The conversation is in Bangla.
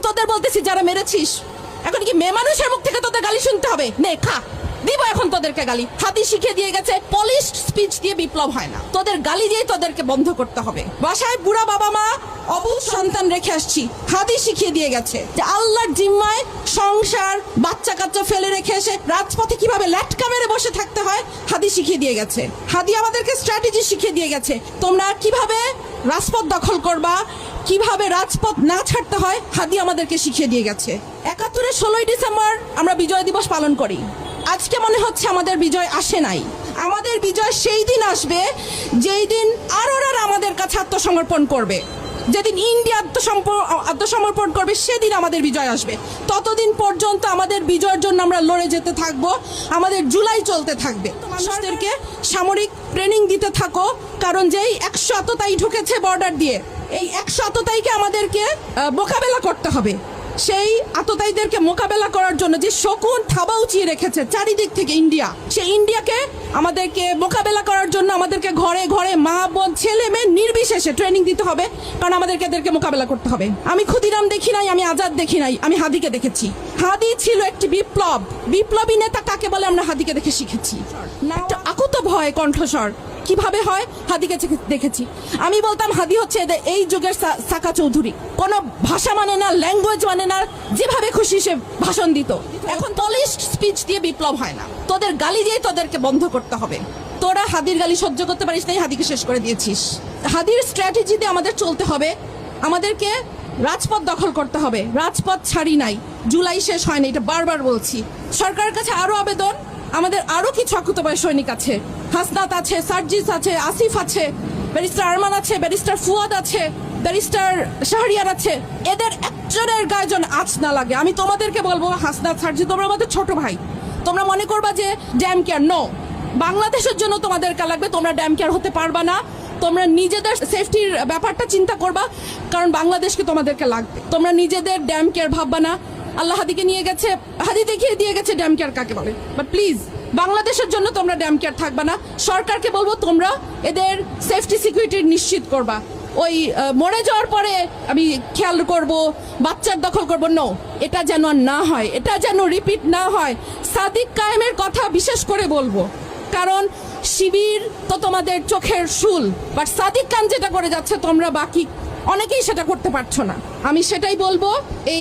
তোদের বলতেছি যারা মেরেছিস, এখন কি মেয়ে মানুষের মুখ থেকে তোদের গালি শুনতে হবে? নে খা, দিব এখন তোদেরকে গালি। হাদি শিখিয়ে দিয়ে গেছে পলিশড স্পিচ দিয়ে বিপ্লব হয় না, তোদের গালি দিয়ে তোদেরকে বন্ধ করতে হবে। বাসায় বুড়া বাবা মা অবুঝ সন্তান রেখে আসছি, হাদি শিখিয়ে দিয়ে গেছে যে আল্লাহর জিম্মায় সংসার বাচ্চা কাচ্চা ফেলে রেখে এসে রাজপথে কিভাবে ল্যাটকা মেরে বসে থাকতে হয় হাদি শিখিয়ে দিয়ে গেছে। হাদি আমাদেরকে স্ট্র্যাটেজি শিখিয়ে দিয়ে গেছে, তোমরা কিভাবে রাজপথ দখল করবা, কিভাবে রাজপথ না ছাড়তে হয় হাদি আমাদেরকে শিখিয়ে দিয়ে গেছে। ৭১-এর ১৬ই ডিসেম্বর আমরা বিজয় দিবস পালন করি। আজকে মনে হচ্ছে আমাদের বিজয় আসে নাই। আমাদের বিজয় সেই দিন আসবে যেই দিন আরোরা আমাদের কাছে আত্মসমর্পণ করবে, যেদিন ইন্ডিয়া আত্মসমর্পণ করবে সেদিন আমাদের বিজয় আসবে। ততদিন পর্যন্ত আমাদের বিজয়ের জন্য আমরা লড়ে যেতে থাকবো, আমাদের জুলাই চলতে থাকবে। মানুষদেরকে সামরিক ট্রেনিং দিতে থাকো, কারণ যেই ১০০ আততায়ী ঢুকেছে বর্ডার দিয়ে, এই ১০০ আততায়ীকে আমাদেরকে মোকাবেলা করতে হবে। সেই আততায়ীদেরকে মোকাবেলা করার জন্য যে শকুন থাবা উঁচিয়ে রেখেছে চারিদিক থেকে ইন্ডিয়া, সেই ইন্ডিয়াকে আমাদেরকে মোকাবেলা করার জন্য আমাদেরকে ঘরে ঘরে মা বোন ছেলে মেয়ে নির্বিশেষে ট্রেনিং দিতে হবে, কারণ আমাদেরকে এদেরকে মোকাবেলা করতে হবে। আমি ক্ষুদিরাম দেখি নাই, আমি আজাদ দেখি নাই, আমি হাদিকে দেখেছি। হাদি ছিল একটি বিপ্লবী নেতা কাকে বলে আমরা হাদিকে দেখে শিখেছি। একটা আকুত ভয় কণ্ঠস্বর কিভাবে হয় হাদিকে দেখেছি। আমি বলতাম হাদি হচ্ছে এই যুগের সাকা চৌধুরী, কোনো ভাষা মানে না, ল্যাঙ্গুয়েজ মানে না, যেভাবে খুশি সে ভাষণ দিত। এখন পলিশড স্পিচ দিয়ে বিপ্লব হয় না, তোদের গালি দিয়ে তোদেরকে বন্ধ করতে হবে। তোরা হাদির গালি সহ্য করতে পারিস নাই, হাদিকে শেষ করে দিয়েছিস। হাদির স্ট্র্যাটেজিতে আমাদের চলতে হবে, আমাদেরকে রাজপথ দখল করতে হবে। রাজপথ ছাড়ি নাই, জুলাই শেষ হয়নি, এটা বারবার বলছি। সরকারের কাছে আরো আবেদন, আমাদের আরো কিছু অকুতোভয় সৈনিক আছে, হাসনাত আছে, সার্জিস আছে, আসিফ আছে, ব্যারিস্টার আরমান আছে, ব্যারিস্টার ফুয়াদ আছে, ব্যারিস্টার শাহরিয়ার আছে। এদের একজনের গায়ে যেন আঁচ না লাগে। আমি তোমাদেরকে বলবো, হাসনাত, সার্জিস, তোমরা আমাদের ছোট ভাই, তোমরা মনে করবা যে ড্যাম কেয়ার। নো, বাংলাদেশের জন্য তোমাদেরকে লাগবে, তোমরা ড্যাম কেয়ার হতে পারবা না। তোমরা নিজেদের সেফটির ব্যাপারটা চিন্তা করবা, কারণ বাংলাদেশকে তোমাদেরকে লাগবে। তোমরা নিজেদের ড্যাম কেয়ার ভাববা না। আল্লাহ হাদিকে নিয়ে গেছে, হাদি দেখিয়ে দিয়ে গেছে ড্যাম কেয়ার কাকে বলে। বাট প্লিজ, বাংলাদেশের জন্য তোমরা ড্যাম কেয়ার থাকবা না। সরকারকে বলবো তোমরা এদের সেফটি সিকিউরিটি নিশ্চিত করবা। ওই মরে যাওয়ার পরে আমি খেয়াল করব, বাচ্চার দখল করব, নো, এটা যেন আর না হয়, এটা যেন রিপিট না হয়। সাদিক কায়েমের কথা বিশেষ করে বলবো, কারণ শিবির তো তোমাদের চোখের শুল, বাট সাদিক খান যেটা করে যাচ্ছে তোমরা বাকি অনেকেই সেটা করতে পারছো না। আমি সেটাই বলবো। এই